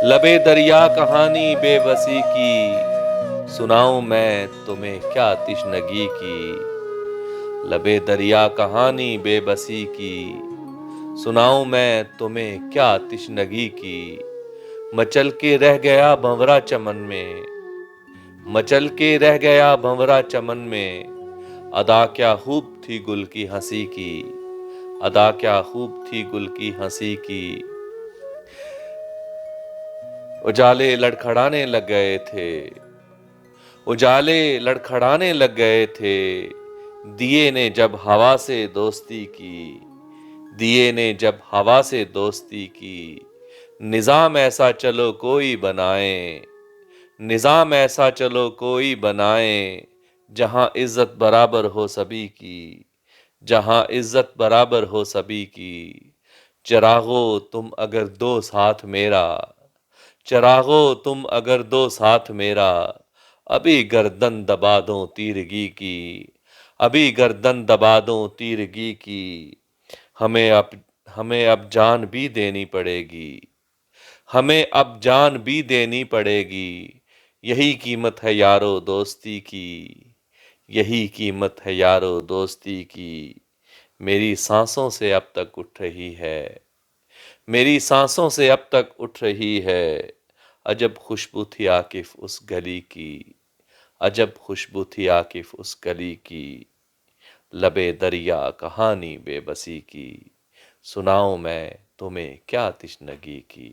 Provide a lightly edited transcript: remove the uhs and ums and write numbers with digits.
لبے دریا کہانی بے بسی کی، سناؤں میں تمہیں کیا تشنگی کی۔ لبے دریا کہانی بے بسی کی، سناؤں میں تمہیں کیا تشنگی کی۔ مچل کے رہ گیا بھنورا چمن میں، مچل کے رہ گیا بھنورا چمن میں، ادا کیا خوب تھی گل کی ہنسی کی، ادا کیا خوب تھی گل کی ہنسی کی۔ اجالے لڑکھڑانے لگ گئے تھے، اجالے لڑکھڑانے لگ گئے تھے، دیے نے جب ہوا سے دوستی کی، دیے نے جب ہوا سے دوستی کی۔ نظام ایسا چلو کوئی بنائے، نظام ایسا چلو کوئی بنائے، جہاں عزت برابر ہو سبھی کی، جہاں عزت برابر ہو سبھی کی۔ چراغو تم اگر دو ساتھ میرا، چراغو تم اگر دو ساتھ میرا، ابھی گردن دبا دوں تیرگی کی، ابھی گردن دبا دوں تیرگی کی۔ ہمیں اب جان بھی دینی پڑے گی، ہمیں اب جان بھی دینی پڑے گی، یہی قیمت ہے یارو دوستی کی، یہی قیمت ہے یارو دوستی کی۔ میری سانسوں سے اب تک اٹھ رہی ہے، میری سانسوں سے اب تک اٹھ رہی ہے، عجب خوشبو تھی عاکف اس گلی کی، عجب خوشبو تھی عاکف اس گلی کی۔ لبے دریا کہانی بے بسی کی، سناؤں میں تمہیں کیا تشنگی کی۔